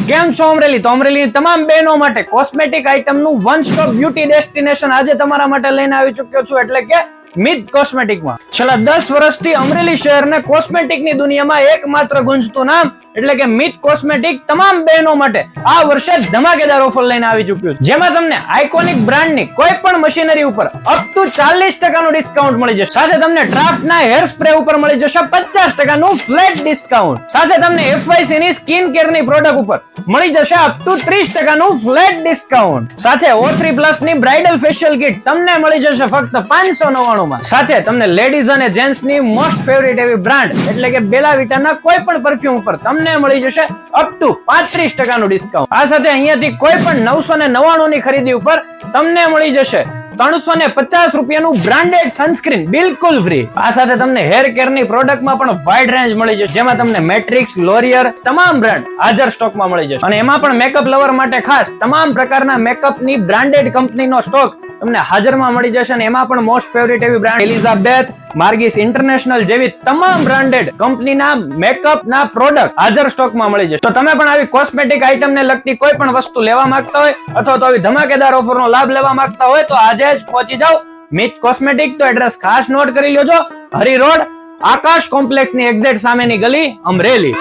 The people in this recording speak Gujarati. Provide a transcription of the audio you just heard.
કેમ છો અમરેલી? તો અમરેલીની તમામ બહેનો માટે કોસ્મેટિક આઇટમનું વન સ્ટોપ બ્યુટી ડેસ્ટિનેશન આજે તમારા માટે લઈને આવી ચૂક્યો છું, એટલે કે મિત કોસ્મેટિકમાં. છેલ્લા 10 વર્ષથી અમરેલી શહેરને કોસ્મેટિકની દુનિયામાં એકમાત્ર ગુંજતું નામ એટલે કે મિત કોસ્મેટિક તમામ બહેનો માટે આ વર્ષે ધમાકેદાર ઓફર લઈને આવી ચૂક્યું છે, જેમાં તમને આઇકોનિક બ્રાન્ડની કોઈ પણ મશીનરી ઉપર અપ ટુ 40% ડિસ્કાઉન્ટ મળી જશે. સાથે તમને ડ્રાફ્ટના હેર સ્પ્રે ઉપર મળી જશે 50% ફ્લેટ ડિસ્કાઉન્ટ. સાથે તમને FYC ની સ્કિન કેરની પ્રોડક્ટ ઉપર મળી જશે અપ ટુ 30% ફ્લેટ ડિસ્કાઉન્ટ. સાથે O3 પ્લસ ની બ્રાઇડલ ફેશિયલ કિટ તમને મળી જશે ફક્ત 599 માં. સાથે તમને લેડીઝ અને જેન્ટ્સ ની મોસ્ટ ફેવરિટ એવી બ્રાન્ડ એટલે કે બેલા વિટાના કોઈ પણ પરફ્યુમ ઉપર તમને મળી જશે અપ ટુ 35% ડિસ્કાઉન્ટ. આ સાથે અહીંયાથી કોઈ પણ 999 ની ખરીદી ઉપર તમને મળી જશે 350 રૂપિયાનું બ્રાન્ડેડ સનસ્ક્રીન બિલકુલ ફ્રી. આ સાથે તમને હેર કેર ની પ્રોડક્ટમાં પણ વાઇડ રેન્જ મળી જશે, જેમાં તમને મેટ્રિક્સ, લોરિયર તમામ બ્રાન્ડ હાજર સ્ટોકમાં મળી જશે. અને એમાં પણ મેકઅપ લવર માટે ખાસ તમામ પ્રકારના મેકઅપની બ્રાન્ડેડ કંપનીનો સ્ટોક તમને હાજરમાં મળી જશે. અને એમાં પણ મોસ્ટ ફેવરિટ એવી બ્રાન્ડ એલિઝાબેથ, માર્ગીસ ઇન્ટરનેશનલ જેવી તમામ બ્રાન્ડેડ કંપનીના મેકઅપના પ્રોડક્ટ હાજર સ્ટોકમાં મળી જશે. તો તમે પણ આવી કોસ્મેટિક આઇટમને લગતી કોઈ પણ વસ્તુ લેવા માંગતા હોય અથવા તો આવી ધમાકેદાર ઓફરનો લાભ લેવા માંગતા હોય તો આજે જ પહોંચી જાઓ મિત કોસ્મેટિક. તો એડ્રેસ ખાસ નોટ કરી લેજો, હરી રોડ, આકાશ કોમ્પ્લેક્સની એક્ઝેક્ટ સામેની ગલી, અમરેલી.